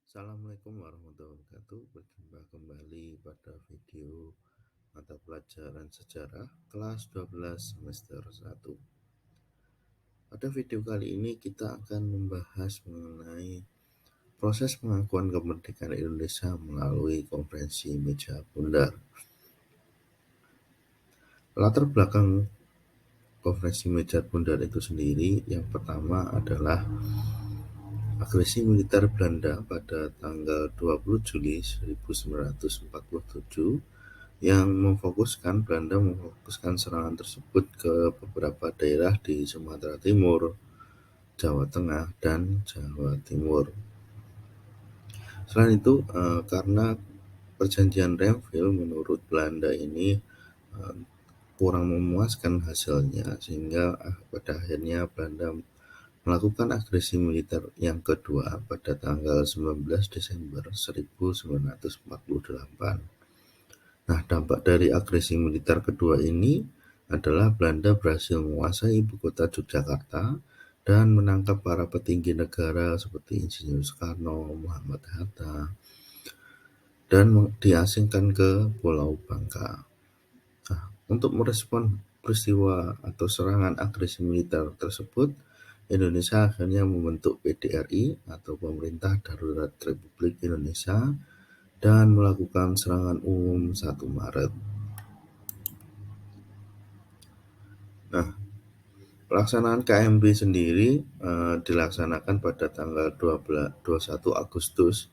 Assalamualaikum warahmatullahi wabarakatuh. Berjumpa kembali pada video mata pelajaran sejarah kelas 12 semester 1. Pada video kali ini kita akan membahas mengenai proses pengakuan kemerdekaan Indonesia melalui Konferensi Meja Bundar. Latar belakang Konferensi Meja Bundar itu sendiri, yang pertama adalah agresi militer Belanda pada tanggal 20 Juli 1947 yang Belanda memfokuskan serangan tersebut ke beberapa daerah di Sumatera Timur, Jawa Tengah, dan Jawa Timur. Selain itu, karena perjanjian Renville menurut Belanda ini kurang memuaskan hasilnya, sehingga pada akhirnya Belanda melakukan agresi militer yang kedua pada tanggal 19 Desember 1948. Nah, dampak dari agresi militer kedua ini adalah Belanda berhasil menguasai ibu kota Yogyakarta dan menangkap para petinggi negara seperti Insinyur Soekarno, Muhammad Hatta, dan diasingkan ke Pulau Bangka. Nah, untuk merespon peristiwa atau serangan agresi militer tersebut, Indonesia akhirnya membentuk PDRI atau Pemerintah Darurat Republik Indonesia dan melakukan serangan umum 1 Maret. Nah, pelaksanaan KMB sendiri dilaksanakan pada tanggal 21 Agustus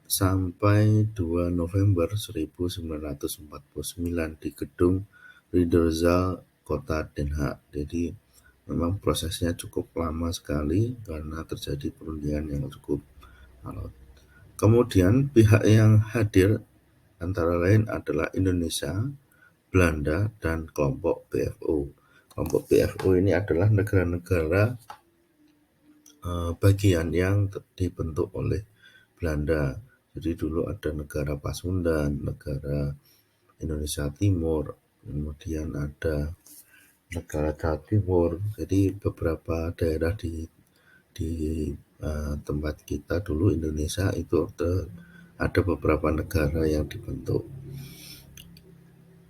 sampai 2 November 1949 di gedung Ridderzaal Kota Den Haag. Jadi memang prosesnya cukup lama sekali karena terjadi perundingan yang cukup alot. Kemudian pihak yang hadir antara lain adalah Indonesia, Belanda, dan kelompok PFO. Kelompok PFO ini adalah negara-negara bagian yang dibentuk oleh Belanda. Jadi dulu ada negara Pasundan, negara Indonesia Timur, kemudian ada negara Jawa Timur. Jadi beberapa daerah di tempat kita dulu Indonesia itu ada beberapa negara yang dibentuk.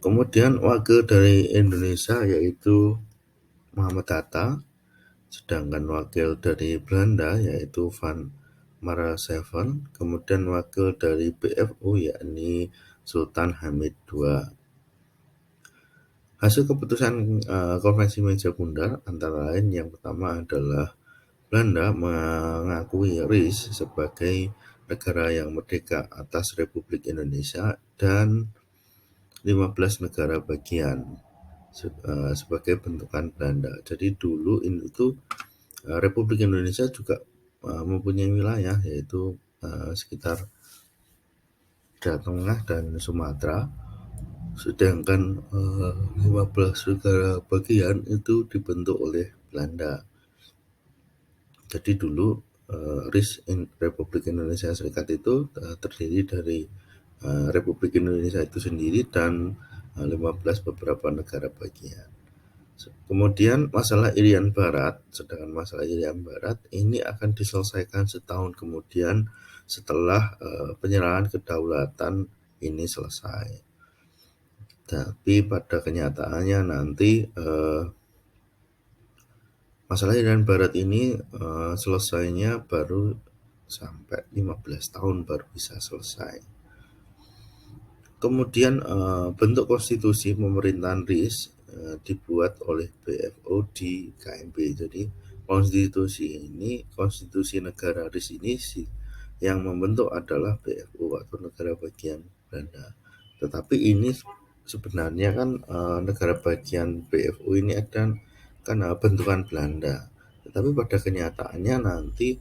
Kemudian wakil dari Indonesia yaitu Muhammad Hatta, sedangkan wakil dari Belanda yaitu Van Maraseven, kemudian wakil dari PFO yakni Sultan Hamid II. Hasil keputusan Konferensi Meja Bundar antara lain yang pertama adalah Belanda mengakui RIS sebagai negara yang merdeka atas Republik Indonesia dan 15 negara bagian sebagai bentukan Belanda. Jadi dulu itu Republik Indonesia juga mempunyai wilayah yaitu sekitar Jawa Tengah dan Sumatera, sedangkan 15 negara bagian itu dibentuk oleh Belanda. Jadi dulu RIS Republik Indonesia Serikat itu terdiri dari Republik Indonesia itu sendiri dan 15 beberapa negara bagian. Kemudian masalah Irian Barat, sedangkan masalah Irian Barat ini akan diselesaikan setahun kemudian setelah penyerahan kedaulatan ini selesai. Tapi pada kenyataannya nanti masalah Irian Barat ini selesainya baru sampai 15 tahun baru bisa selesai. Kemudian bentuk konstitusi pemerintahan RIS dibuat oleh PFO di KMB. Jadi konstitusi negara RIS ini yang membentuk adalah PFO atau negara bagian Belanda. Tetapi ini sebenarnya kan negara bagian PFO ini kan bentukan Belanda. Tetapi pada kenyataannya nanti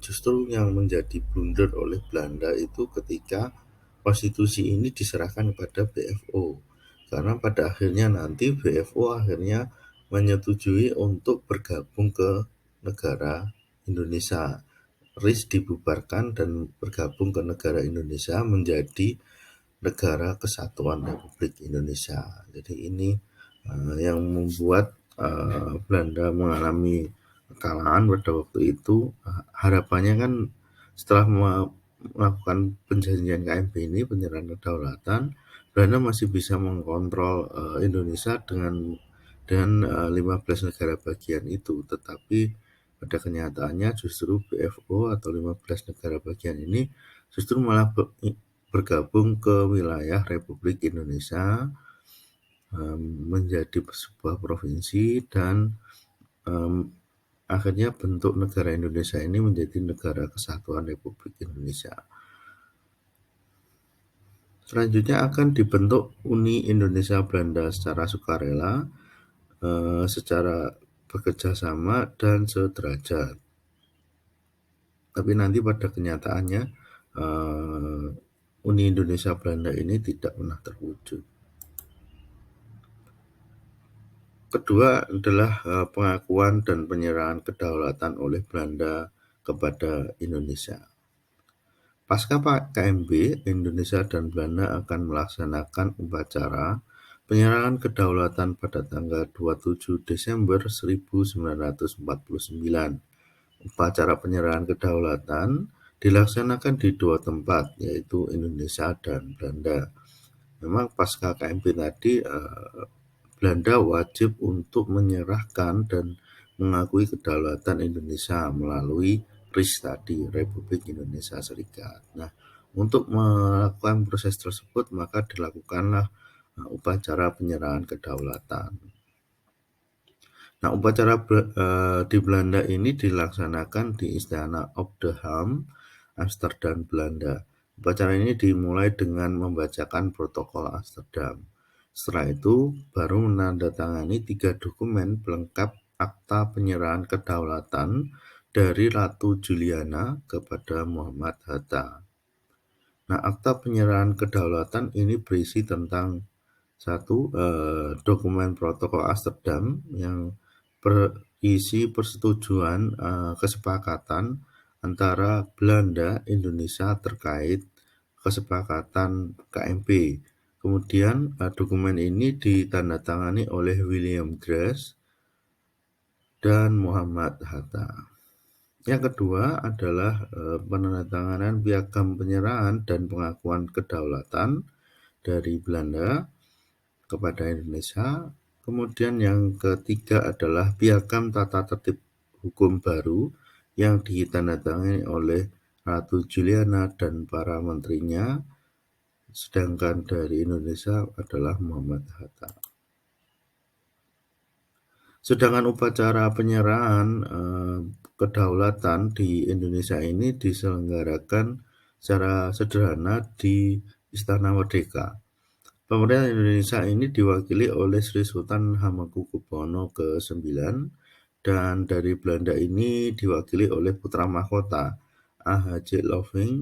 justru yang menjadi blunder oleh Belanda itu ketika konstitusi ini diserahkan kepada BFO, karena pada akhirnya nanti BFO akhirnya menyetujui untuk bergabung ke negara Indonesia. RIS dibubarkan dan bergabung ke negara Indonesia menjadi Negara Kesatuan Republik Indonesia. Jadi ini yang membuat Belanda mengalami kekalahan pada waktu itu. Harapannya kan setelah melakukan perjanjian KMP ini, penyerahan kedaulatan, Belanda masih bisa mengkontrol Indonesia dengan 15 negara bagian itu. Tetapi pada kenyataannya justru BFO atau 15 negara bagian ini justru malah bergabung ke wilayah Republik Indonesia, menjadi sebuah provinsi, dan akhirnya bentuk negara Indonesia ini menjadi Negara Kesatuan Republik Indonesia. Selanjutnya akan dibentuk Uni Indonesia Belanda secara sukarela, secara bekerja sama dan sederajat. Tapi nanti pada kenyataannya Uni Indonesia Belanda ini tidak pernah terwujud. Kedua adalah pengakuan dan penyerahan kedaulatan oleh Belanda kepada Indonesia. Pasca KMB, Indonesia dan Belanda akan melaksanakan upacara penyerahan kedaulatan pada tanggal 27 Desember 1949. Upacara penyerahan kedaulatan dilaksanakan di dua tempat, yaitu Indonesia dan Belanda. Memang pasca KMB tadi, Belanda wajib untuk menyerahkan dan mengakui kedaulatan Indonesia melalui RIS tadi, Republik Indonesia Serikat. Nah, untuk melakukan proses tersebut maka dilakukanlah upacara penyerahan kedaulatan. Nah, upacara di Belanda ini dilaksanakan di Istana Op de Ham, Amsterdam, Belanda. Upacara ini dimulai dengan membacakan protokol Amsterdam. Setelah itu, baru menandatangani 3 dokumen pelengkap akta penyerahan kedaulatan dari Ratu Juliana kepada Muhammad Hatta. Nah, akta penyerahan kedaulatan ini berisi tentang satu, dokumen protokol Amsterdam yang berisi persetujuan kesepakatan antara Belanda Indonesia terkait kesepakatan KMP. Kemudian dokumen ini ditandatangani oleh William Grace dan Muhammad Hatta. Yang kedua adalah penandatanganan piagam penyerahan dan pengakuan kedaulatan dari Belanda kepada Indonesia. Kemudian yang ketiga adalah piagam tata tertib hukum baru yang ditandatangani oleh Ratu Juliana dan para menterinya, sedangkan dari Indonesia adalah Muhammad Hatta. Sedangkan upacara penyerahan kedaulatan di Indonesia ini diselenggarakan secara sederhana di Istana Merdeka. Pemerintah Indonesia ini diwakili oleh Sri Sultan Hamengkubuwono ke-9, dan dari Belanda ini diwakili oleh putra mahkota A.H.J. Loving.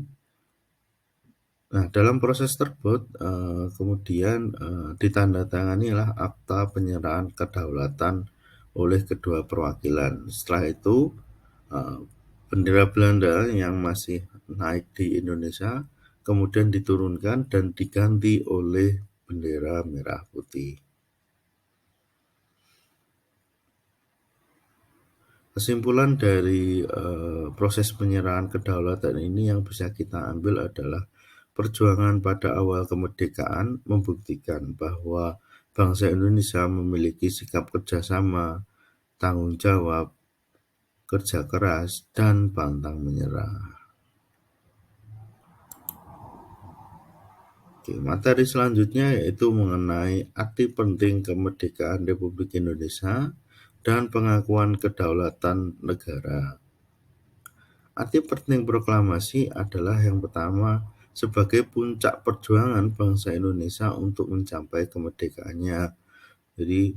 Nah, dalam proses tersebut kemudian ditandatanganilah akta penyerahan kedaulatan oleh kedua perwakilan. Setelah itu bendera Belanda yang masih naik di Indonesia kemudian diturunkan dan diganti oleh bendera merah putih. Kesimpulan dari proses penyerahan kedaulatan ini yang bisa kita ambil adalah perjuangan pada awal kemerdekaan membuktikan bahwa bangsa Indonesia memiliki sikap kerjasama, tanggung jawab, kerja keras, dan pantang menyerah. Oke, materi selanjutnya yaitu mengenai arti penting kemerdekaan Republik Indonesia dan pengakuan kedaulatan negara. Arti penting proklamasi adalah yang pertama sebagai puncak perjuangan bangsa Indonesia untuk mencapai kemerdekaannya. Jadi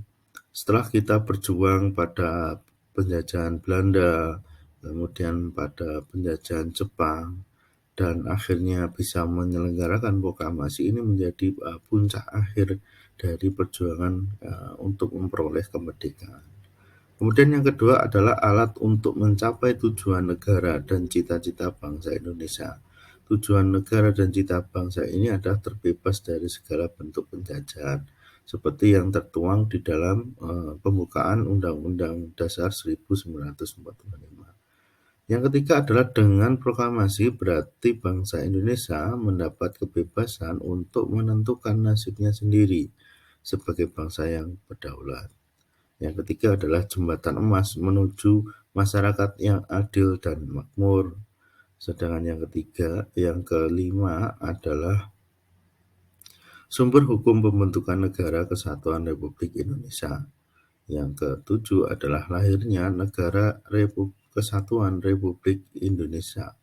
setelah kita berjuang pada penjajahan Belanda, kemudian pada penjajahan Jepang, dan akhirnya bisa menyelenggarakan proklamasi, ini menjadi puncak akhir dari perjuangan untuk memperoleh kemerdekaan. Kemudian yang kedua adalah alat untuk mencapai tujuan negara dan cita-cita bangsa Indonesia. Tujuan negara dan cita bangsa ini adalah terbebas dari segala bentuk penjajahan, seperti yang tertuang di dalam pembukaan Undang-Undang Dasar 1945. Yang ketiga adalah dengan proklamasi berarti bangsa Indonesia mendapat kebebasan untuk menentukan nasibnya sendiri sebagai bangsa yang berdaulat. Yang ketiga adalah jembatan emas menuju masyarakat yang adil dan makmur. Sedangkan yang kelima adalah sumber hukum pembentukan negara kesatuan Republik Indonesia. Yang ketujuh adalah lahirnya negara Kesatuan Republik Indonesia.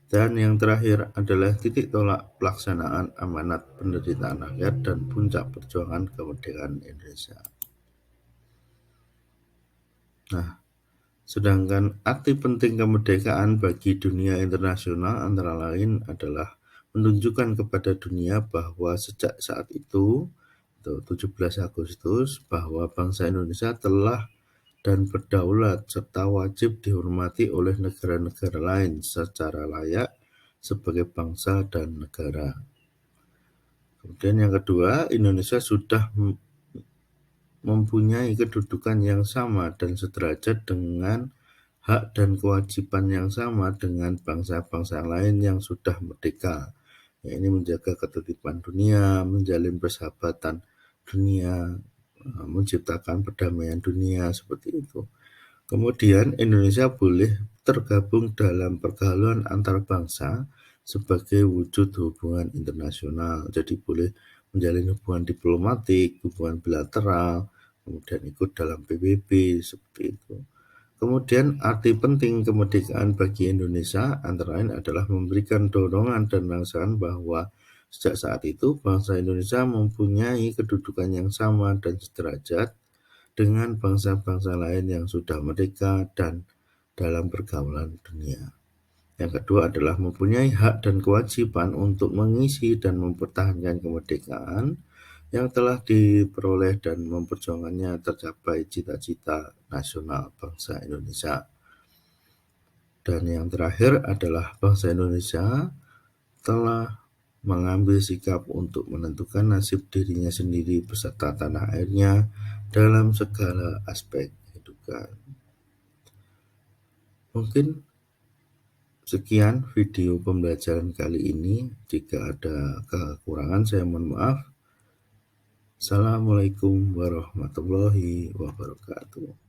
Dan yang terakhir adalah titik tolak pelaksanaan amanat penderitaan rakyat dan puncak perjuangan kemerdekaan Indonesia. Nah, sedangkan arti penting kemerdekaan bagi dunia internasional antara lain adalah menunjukkan kepada dunia bahwa sejak saat itu, 17 Agustus, bahwa bangsa Indonesia telah dan berdaulat serta wajib dihormati oleh negara-negara lain secara layak sebagai bangsa dan negara. Kemudian yang kedua, Indonesia sudah mempunyai kedudukan yang sama dan sederajat dengan hak dan kewajiban yang sama dengan bangsa-bangsa lain yang sudah merdeka. Ya, ini menjaga ketertiban dunia, menjalin persahabatan dunia, menciptakan perdamaian dunia, seperti itu. Kemudian Indonesia boleh tergabung dalam pergaulan antar bangsa sebagai wujud hubungan internasional. Jadi boleh menjalin hubungan diplomatik, hubungan bilateral, kemudian ikut dalam PBB, seperti itu. Kemudian arti penting kemerdekaan bagi Indonesia antara lain adalah memberikan dorongan dan rangsangan bahwa sejak saat itu bangsa Indonesia mempunyai kedudukan yang sama dan sederajat dengan bangsa-bangsa lain yang sudah merdeka dan dalam pergaulan dunia. Yang kedua adalah mempunyai hak dan kewajiban untuk mengisi dan mempertahankan kemerdekaan yang telah diperoleh dan memperjuangkannya tercapai cita-cita nasional bangsa Indonesia. Dan yang terakhir adalah bangsa Indonesia telah mengambil sikap untuk menentukan nasib dirinya sendiri beserta tanah airnya dalam segala aspek kehidupan. Mungkin sekian video pembelajaran kali ini. Jika ada kekurangan saya mohon maaf. Assalamualaikum warahmatullahi wabarakatuh.